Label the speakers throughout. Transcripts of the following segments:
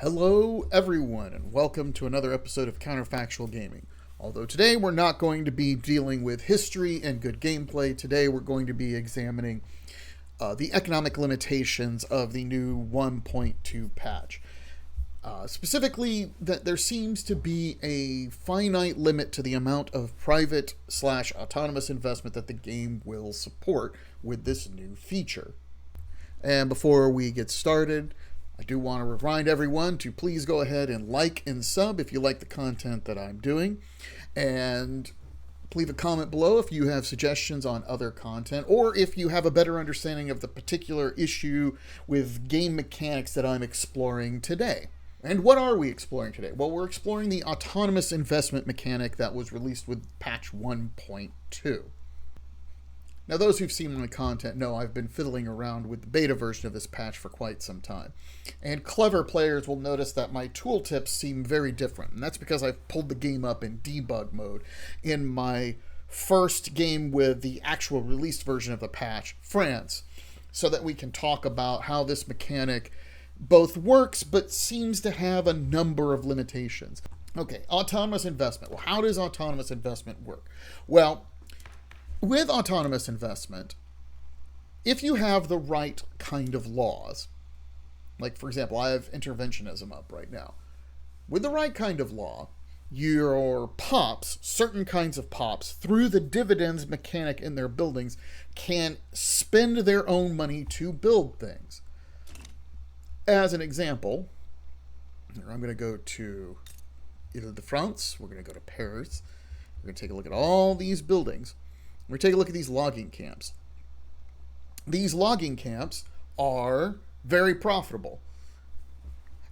Speaker 1: Hello, everyone, and welcome to another episode of Counterfactual Gaming. Although today we're not going to be dealing with history and good gameplay, today we're going to be examining the economic limitations of the new 1.2 patch. Specifically, that there seems to be a finite limit to the amount of private/autonomous investment that the game will support with this new feature. And before we get started, I do want to remind everyone to please go ahead and like and sub if you like the content that I'm doing. And leave a comment below if you have suggestions on other content or if you have a better understanding of the particular issue with game mechanics that I'm exploring today. And what are we exploring today? Well, we're exploring the autonomous investment mechanic that was released with patch 1.2. Now, those who've seen my content know I've been fiddling around with the beta version of this patch for quite some time. And clever players will notice that my tooltips seem very different. And that's because I've pulled the game up in debug mode in my first game with the actual released version of the patch, France, so that we can talk about how this mechanic both works but seems to have a number of limitations. Okay, autonomous investment. Well, how does autonomous investment work? Well, with autonomous investment, if you have the right kind of laws, like for example, I have interventionism up right now. With the right kind of law, your pops, certain kinds of pops, through the dividends mechanic in their buildings, can spend their own money to build things. As an example, I'm going to go to Ile-de-France, we're going to go to Paris, we're going to take a look at all these buildings. We're going to take a look at these logging camps. These logging camps are very profitable.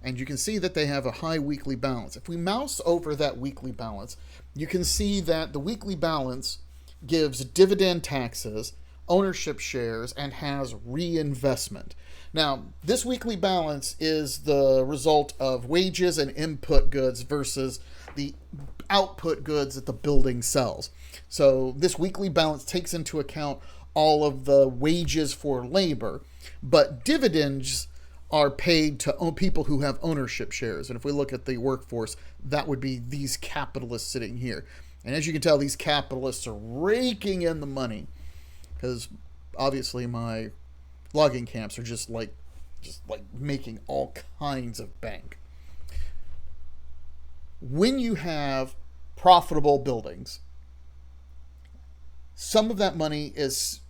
Speaker 1: And you can see that they have a high weekly balance. If we mouse over that weekly balance, you can see that the weekly balance gives dividend taxes, ownership shares, and has reinvestment. Now, this weekly balance is the result of wages and input goods versus the output goods that the building sells. So this weekly balance takes into account all of the wages for labor, but dividends are paid to people who have ownership shares. And if we look at the workforce, that would be these capitalists sitting here. And as you can tell, these capitalists are raking in the money because obviously my logging camps are just like making all kinds of bank. When you have profitable buildings, some of that money is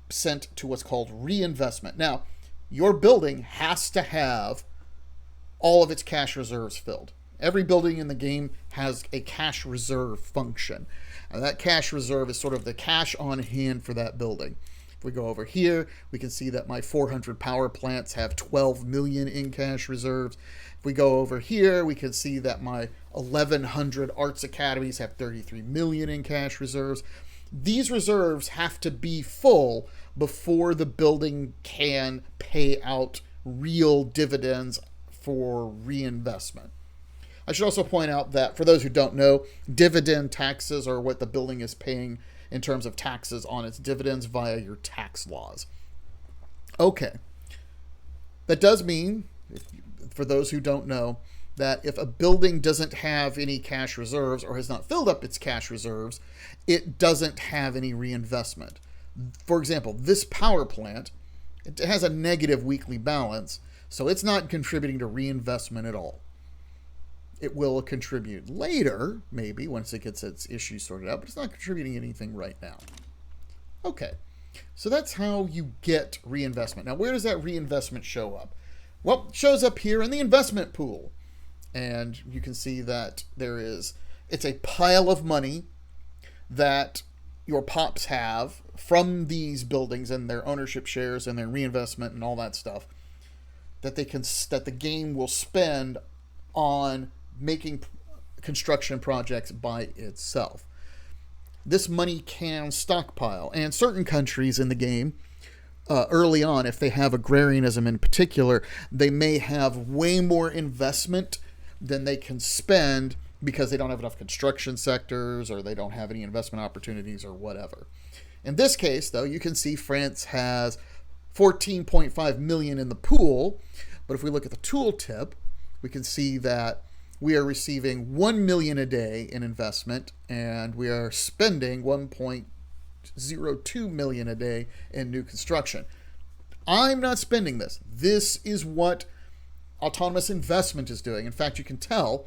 Speaker 1: sent to what's called reinvestment. Now, your building has to have all of its cash reserves filled. Every building in the game has a cash reserve function. And that cash reserve is sort of the cash on hand for that building. If we go over here, we can see that my 400 power plants have 12 million in cash reserves. If we go over here, we can see that my 1,100 arts academies have 33 million in cash reserves. These reserves have to be full before the building can pay out real dividends for reinvestment. I should also point out that for those who don't know, dividend taxes are what the building is paying in terms of taxes on its dividends via your tax laws. Okay. That does mean, for those who don't know, that if a building doesn't have any cash reserves or has not filled up its cash reserves, it doesn't have any reinvestment. For example, this power plant, it has a negative weekly balance, so it's not contributing to reinvestment at all. It will contribute later, maybe, once it gets its issues sorted out, but it's not contributing anything right now. Okay, so that's how you get reinvestment. Now, where does that reinvestment show up? Well, it shows up here in the investment pool. And you can see that it's a pile of money that your pops have from these buildings and their ownership shares and their reinvestment and all that stuff that the game will spend on making construction projects by itself. This money can stockpile, and certain countries in the game early on, if they have agrarianism in particular, they may have way more investment than they can spend because they don't have enough construction sectors or they don't have any investment opportunities or whatever. In this case, though, you can see France has 14.5 million in the pool, but if we look at the tooltip, we can see that we are receiving 1 million a day in investment, and we are spending 1.02 million a day in new construction. I'm not spending this. This is what autonomous investment is doing. In fact, you can tell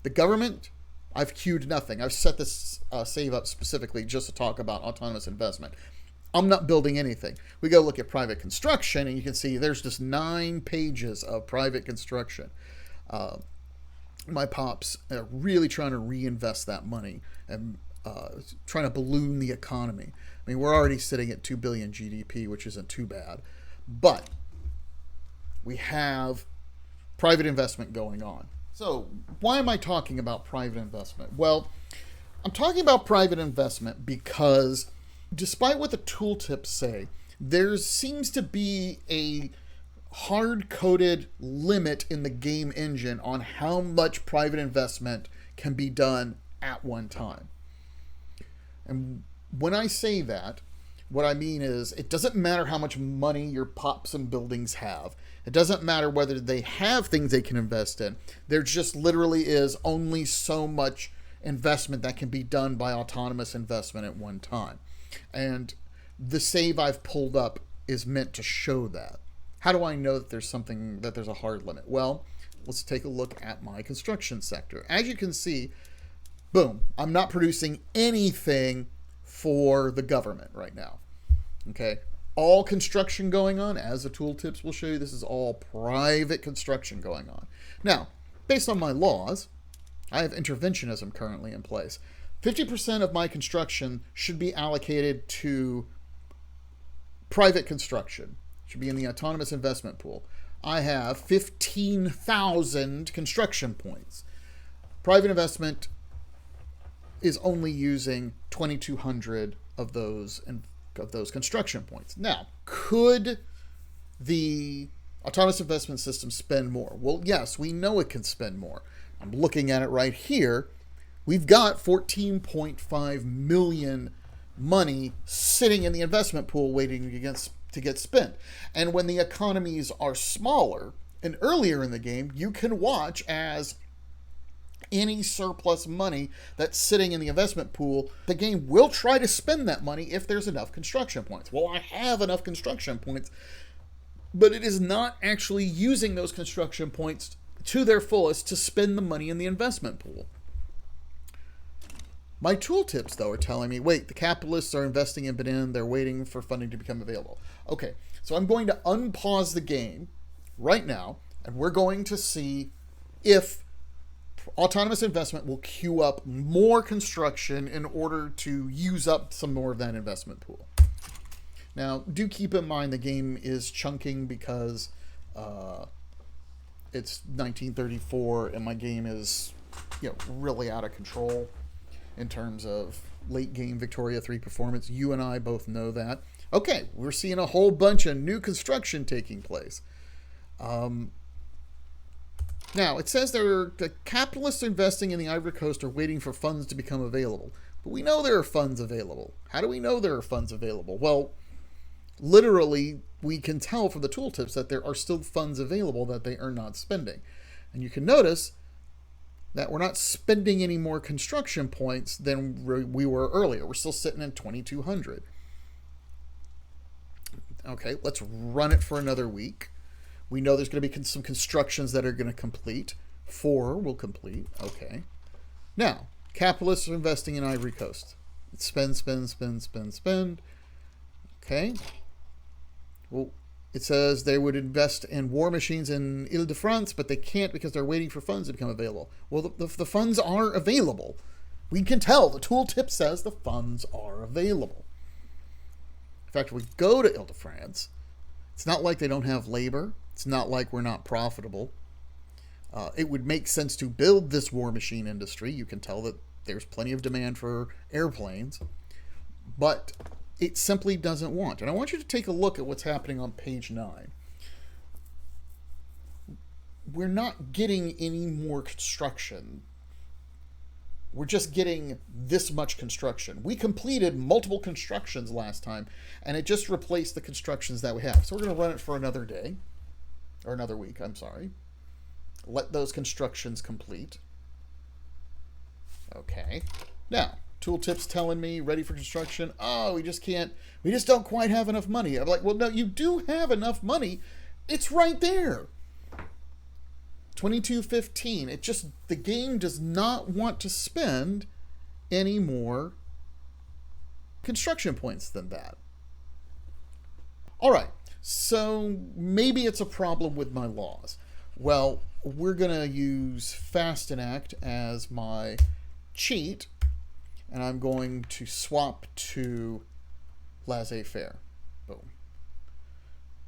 Speaker 1: the government, I've queued nothing. I've set this save up specifically just to talk about autonomous investment. I'm not building anything. We go look at private construction, and you can see there's just 9 pages of private construction. My pops are really trying to reinvest that money and trying to balloon the economy. I mean, we're already sitting at 2 billion GDP, which isn't too bad. But we have private investment going on. So why am I talking about private investment? Well, I'm talking about private investment because despite what the tooltips say, there seems to be a hard-coded limit in the game engine on how much private investment can be done at one time. And when I say that, what I mean is it doesn't matter how much money your pops and buildings have. It doesn't matter whether they have things they can invest in. There just literally is only so much investment that can be done by autonomous investment at one time. And the save I've pulled up is meant to show that. How do I know that there's a hard limit? Well, let's take a look at my construction sector. As you can see, boom, I'm not producing anything for the government right now. Okay, all construction going on, as the tooltips will show you, this is all private construction going on. Now, based on my laws, I have interventionism currently in place. 50% of my construction should be allocated to private construction. Should be in the autonomous investment pool. I have 15,000 construction points. Private investment is only using 2,200 of those construction points. Now, could the autonomous investment system spend more? Well, yes, we know it can spend more. I'm looking at it right here. We've got 14.5 million money sitting in the investment pool waiting to get spent. And when the economies are smaller and earlier in the game, you can watch as any surplus money that's sitting in the investment pool, the game will try to spend that money if there's enough construction points. Well, I have enough construction points, but it is not actually using those construction points to their fullest to spend the money in the investment pool. My tooltips, though, are telling me, wait, the capitalists are investing in Benin, they're waiting for funding to become available. Okay, so I'm going to unpause the game right now, and we're going to see if autonomous investment will queue up more construction in order to use up some more of that investment pool. Now, do keep in mind the game is chunking because it's 1934 and my game is really out of control in terms of late game Victoria 3 performance. You and I both know that. Okay, we're seeing a whole bunch of new construction taking place. Now, it says the capitalists investing in the Ivory Coast are waiting for funds to become available. But we know there are funds available. How do we know there are funds available? Well, literally, we can tell from the tooltips that there are still funds available that they are not spending. And you can notice that we're not spending any more construction points than we were earlier. We're still sitting at 2,200. Okay, let's run it for another week. We know there's going to be some constructions that are going to complete. 4 will complete. Okay. Now, capitalists are investing in Ivory Coast. Spend, spend, spend, spend, spend. Okay. Well, it says they would invest in war machines in Ile-de-France, but they can't because they're waiting for funds to become available. Well, the funds are available. We can tell. The tooltip says the funds are available. In fact, if we go to Ile-de-France, it's not like they don't have labor. It's not like we're not profitable. It would make sense to build this war machine industry. You can tell that there's plenty of demand for airplanes, but it simply doesn't want. And I want you to take a look at what's happening on page 9. We're not getting any more construction. We're just getting this much construction. We completed multiple constructions last time, and it just replaced the constructions that we have. So we're going to run it for another day. Or another week, I'm sorry. Let those constructions complete. Okay. Now, tooltip's telling me ready for construction. Oh, we just don't quite have enough money. I'm like, well, no, you do have enough money. It's right there. 2215. The game does not want to spend any more construction points than that. All right. So maybe it's a problem with my laws. Well, we're going to use Fast Enact as my cheat, and I'm going to swap to laissez-faire. Boom.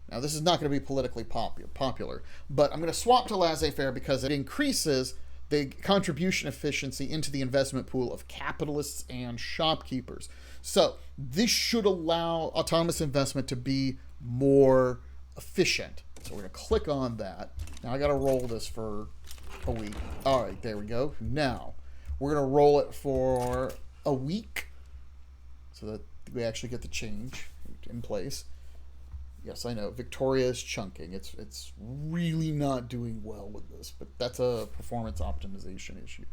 Speaker 1: Now, this is not going to be politically popular, but I'm going to swap to laissez-faire because it increases the contribution efficiency into the investment pool of capitalists and shopkeepers. So this should allow autonomous investment to be more efficient. So we're going to click on that. Now I got to roll this for a week. All right, there we go. Now we're going to roll it for a week so that we actually get the change in place. Yes, I know. Victoria is chunking. It's really not doing well with this, but that's a performance optimization issue.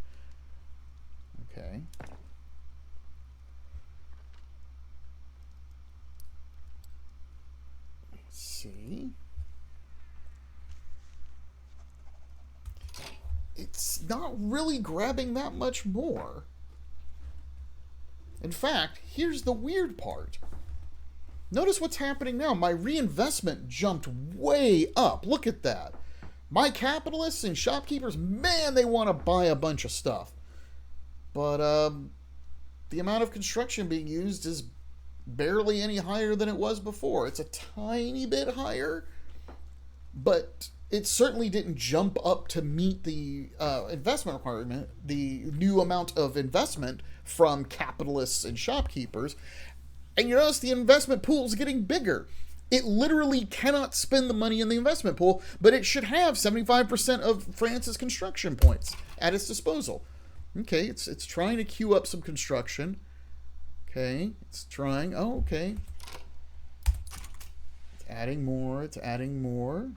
Speaker 1: Okay. Let's see. It's not really grabbing that much more. In fact, here's the weird part. Notice what's happening now. My reinvestment jumped way up. Look at that. My capitalists and shopkeepers, man, they want to buy a bunch of stuff. But the amount of construction being used is barely any higher than it was before. It's a tiny bit higher, but it certainly didn't jump up to meet the investment requirement, the new amount of investment from capitalists and shopkeepers. And you notice the investment pool is getting bigger. It literally cannot spend the money in the investment pool, but it should have 75% of France's construction points at its disposal. Okay, it's trying to queue up some construction. Okay, it's trying. Oh, okay. It's adding more. It's adding more.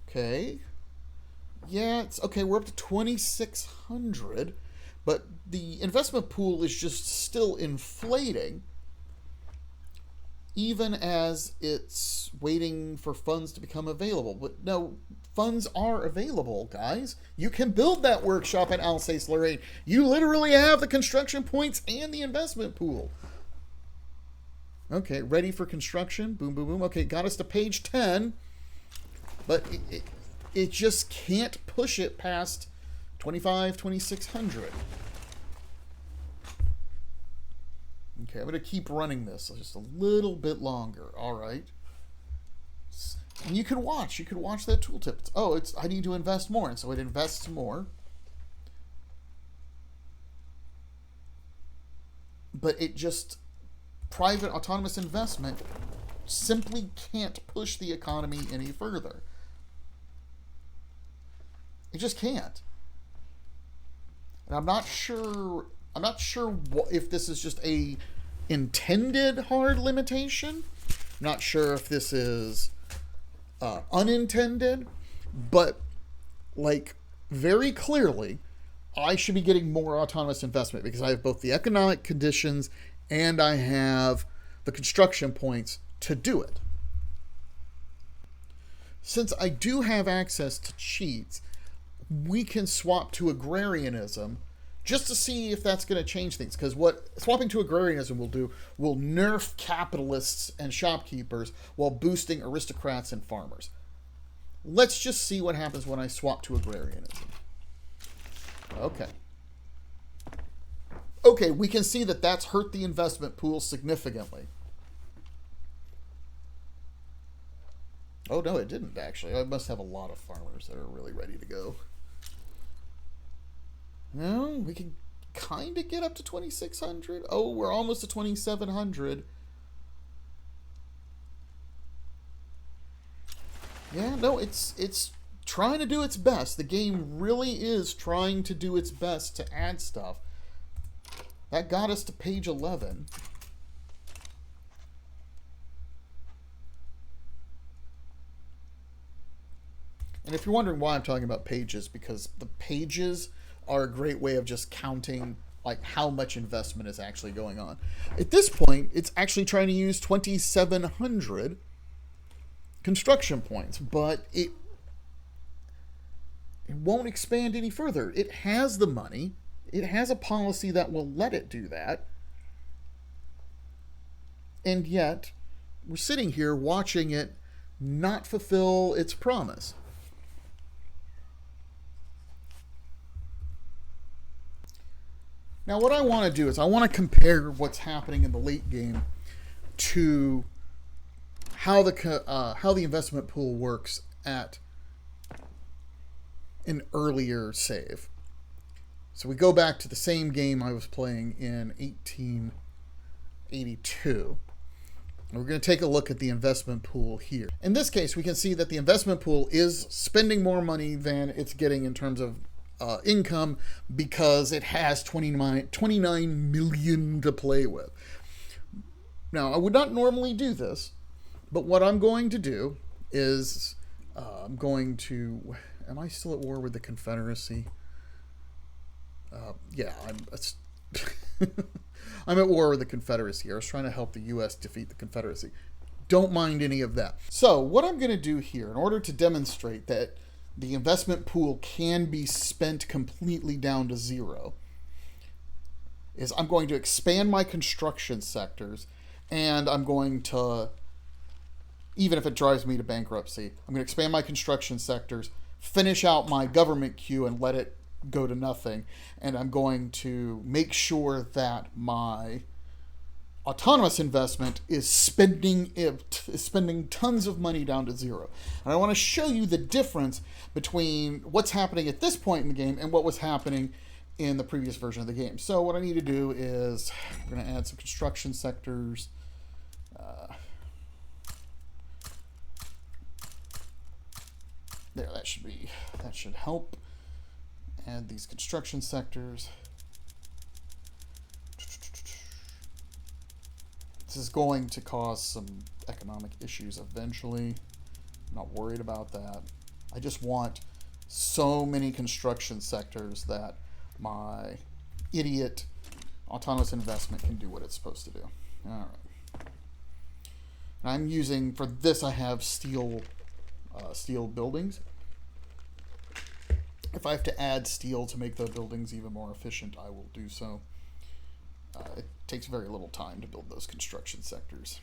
Speaker 1: Okay. Yeah, it's okay. We're up to 2,600, but the investment pool is just still inflating, even as it's waiting for funds to become available. But no, funds are available, guys. You can build that workshop in Alsace-Lorraine. You literally have the construction points and the investment pool. Okay, ready for construction. Boom, boom, boom. Okay, got us to page 10, but it just can't push it past 2,600. Okay, I'm going to keep running this just a little bit longer. All right. And you can watch that tooltip. I need to invest more, and so it invests more. But it just, private autonomous investment simply can't push the economy any further. It just can't. And I'm not sure if this is just a intended hard limitation. I'm not sure if this is unintended, but like very clearly, I should be getting more autonomous investment because I have both the economic conditions and I have the construction points to do it. Since I do have access to cheats, we can swap to agrarianism just to see if that's going to change things. Because what swapping to agrarianism will do will nerf capitalists and shopkeepers while boosting aristocrats and farmers. Let's just see what happens when I swap to agrarianism. Okay, we can see that that's hurt the investment pool significantly. Oh, no, it didn't, actually. I must have a lot of farmers that are really ready to go. No, we can kind of get up to 2,600. Oh, we're almost to 2,700. Yeah, no, it's trying to do its best. The game really is trying to do its best to add stuff. That got us to page 11. And if you're wondering why I'm talking about pages, because the pages are a great way of just counting like how much investment is actually going on. At this point, it's actually trying to use 2,700 construction points, but it won't expand any further. It has the money. It has a policy that will let it do that. And yet, we're sitting here watching it not fulfill its promise. Now, what I want to do is I want to compare what's happening in the late game to how the investment pool works at an earlier save. So we go back to the same game I was playing in 1882. And we're going to take a look at the investment pool here. In this case, we can see that the investment pool is spending more money than it's getting in terms of income because it has 29 million to play with. Now, I would not normally do this, but what I'm going to do is I'm going to... Am I still at war with the Confederacy? Yeah, I'm at war with the Confederacy. I was trying to help the U.S. defeat the Confederacy. Don't mind any of that. So what I'm going to do here, in order to demonstrate that the investment pool can be spent completely down to zero, is I'm going to expand my construction sectors, and I'm going to, even if it drives me to bankruptcy, I'm going to expand my construction sectors, finish out my government queue, and let it go to nothing. And I'm going to make sure that my autonomous investment is spending tons of money down to zero. And I want to show you the difference between what's happening at this point in the game and what was happening in the previous version of the game. So what I need to do is we're going to add some construction sectors. There, that should help. Add these construction sectors. This is going to cause some economic issues eventually. I'm not worried about that. I just want so many construction sectors that my idiot autonomous investment can do what it's supposed to do. All right. I'm using, for this, I have steel buildings. If I have to add steel to make the buildings even more efficient, I will do so. It takes very little time to build those construction sectors.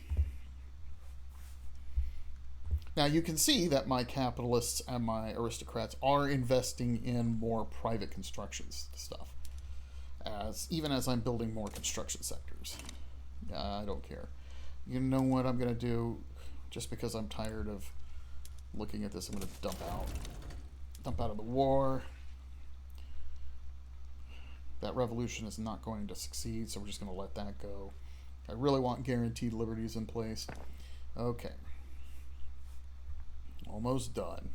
Speaker 1: Now you can see that my capitalists and my aristocrats are investing in more private construction stuff, even as I'm building more construction sectors. I don't care. You know what I'm going to do? Just because I'm tired of looking at this, I'm going to dump out of the war. That revolution is not going to succeed, so we're just going to let that go. I really want guaranteed liberties in place. Okay. Almost done.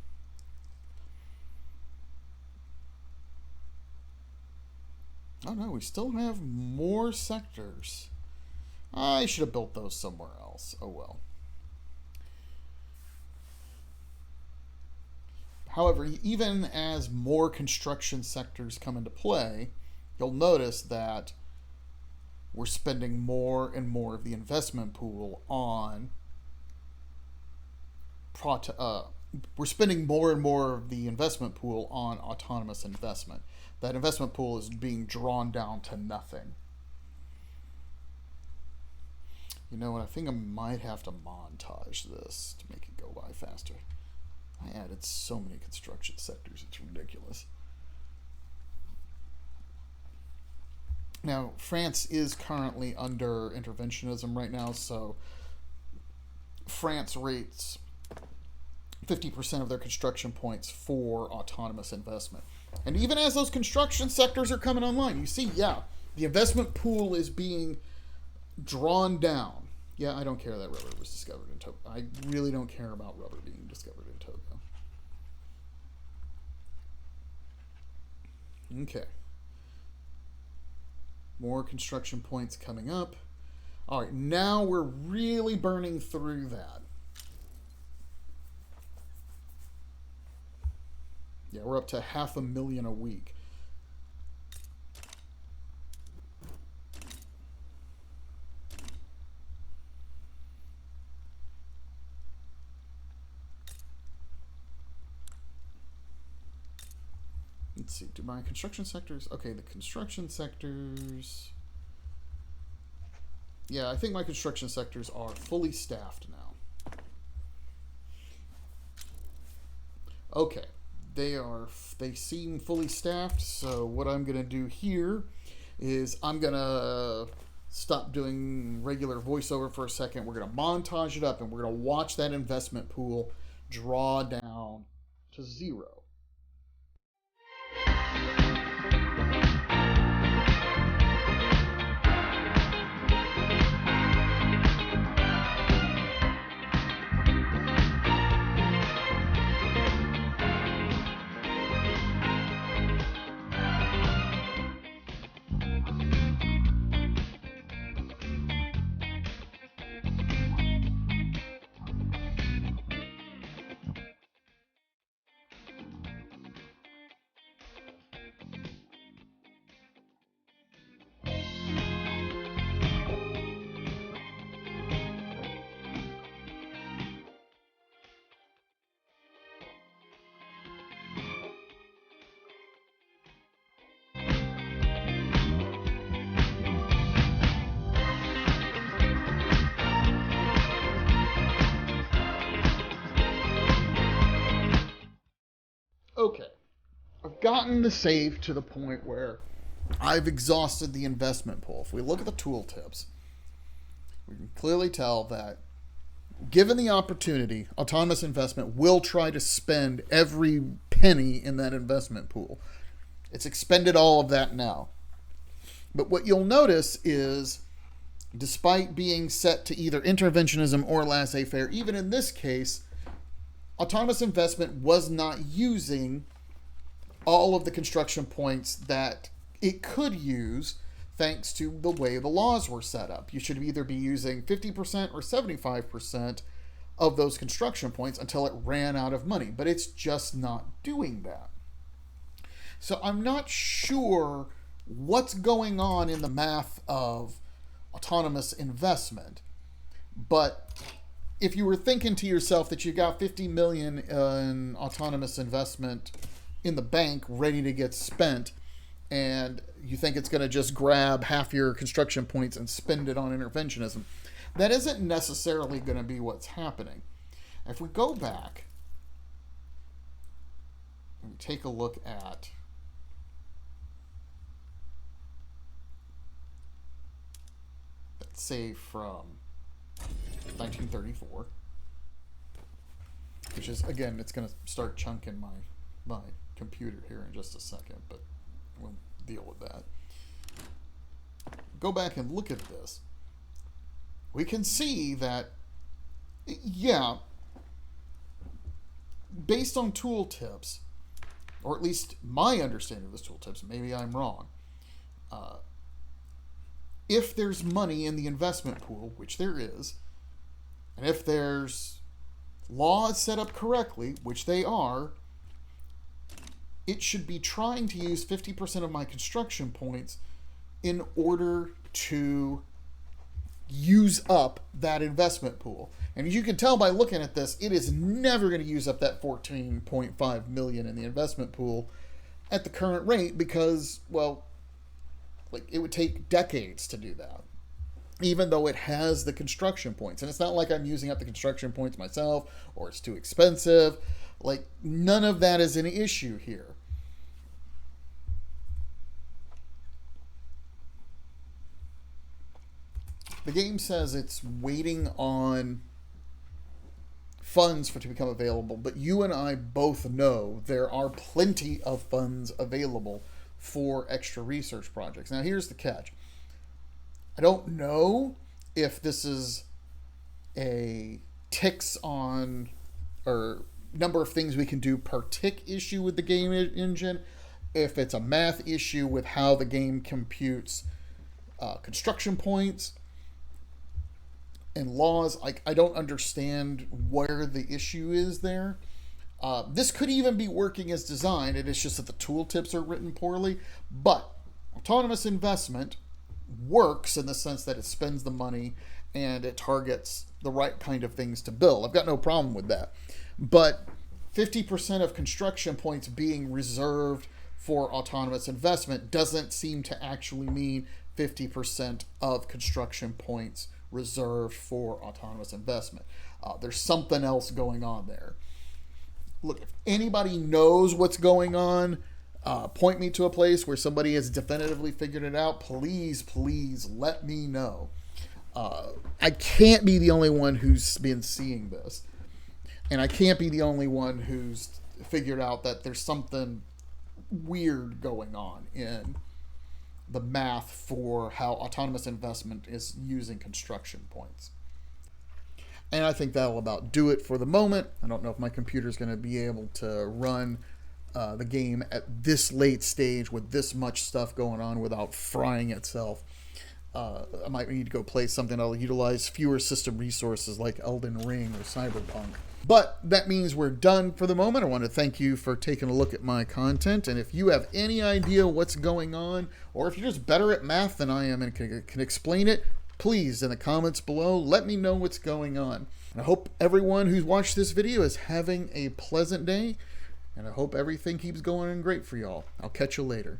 Speaker 1: Oh no, we still have more sectors. I should have built those somewhere else. Oh well. However, even as more construction sectors come into play, you'll notice that we're spending more and more of the investment pool on autonomous investment. That investment pool is being drawn down to nothing. You know what? I think I might have to montage this to make it go by faster. I added so many construction sectors, it's ridiculous. Now, France is currently under interventionism right now, so France rates 50% of their construction points for autonomous investment. And even as those construction sectors are coming online, you see, yeah, the investment pool is being drawn down. Yeah, I don't care that rubber was discovered in Togo. I really don't care about rubber being discovered in Togo. Okay. More construction points coming up. All right, now we're really burning through that. Yeah, we're up to 500,000 a week. Let's see, do my construction sectors... Okay, the construction sectors... Yeah, I think my construction sectors are fully staffed now. Okay, they seem fully staffed, so what I'm going to do here is I'm going to stop doing regular voiceover for a second. We're going to montage it up, and we're going to watch that investment pool draw down to 0. Okay, I've gotten the save to the point where I've exhausted the investment pool. If we look at the tooltips, we can clearly tell that given the opportunity, autonomous investment will try to spend every penny in that investment pool. It's expended all of that now. But what you'll notice is, despite being set to either interventionism or laissez-faire, even in this case, autonomous investment was not using all of the construction points that it could use thanks to the way the laws were set up. You should either be using 50% or 75% of those construction points until it ran out of money, but it's just not doing that. So I'm not sure what's going on in the math of autonomous investment, but if you were thinking to yourself that you got 50 million in autonomous investment in the bank ready to get spent, and you think it's going to just grab half your construction points and spend it on interventionism, that isn't necessarily going to be what's happening. If we go back and take a look at that save from 1934, which is, again, it's going to start chunking my computer here in just a second, but we'll deal with that. Go back and look at this. We can see that, yeah, based on tooltips, or at least my understanding of those tooltips, maybe I'm wrong, if there's money in the investment pool, which there is, and if there's laws set up correctly, which they are, it should be trying to use 50% of my construction points in order to use up that investment pool. And as you can tell by looking at this, it is never going to use up that 14.5 million in the investment pool at the current rate because, well, like it would take decades to do that, even though it has the construction points. And it's not like I'm using up the construction points myself or it's too expensive. Like, none of that is an issue here. The game says it's waiting on funds to become available, but you and I both know there are plenty of funds available for extra research projects. Now, here's the catch. I don't know if this is a ticks on or number of things we can do per tick issue with the game engine, if it's a math issue with how the game computes construction points and laws. I don't understand where the issue is there. This could even be working as designed. It is just that the tooltips are written poorly. But autonomous investment works in the sense that it spends the money and it targets the right kind of things to build. I've got no problem with that. But 50% of construction points being reserved for autonomous investment doesn't seem to actually mean 50% of construction points reserved for autonomous investment. There's something else going on there. Look, if anybody knows what's going on, point me to a place where somebody has definitively figured it out. Please, please let me know. I can't be the only one who's been seeing this. And I can't be the only one who's figured out that there's something weird going on in the math for how autonomous investment is using construction points. And I think that'll about do it for the moment. I don't know if my computer's going to be able to run the game at this late stage with this much stuff going on without frying itself. I might need to go play something that'll utilize fewer system resources like Elden Ring or Cyberpunk. But that means we're done for the moment. I want to thank you for taking a look at my content. And if you have any idea what's going on, or if you're just better at math than I am and can explain it, please, in the comments below, let me know what's going on. And I hope everyone who's watched this video is having a pleasant day. And I hope everything keeps going great for y'all. I'll catch you later.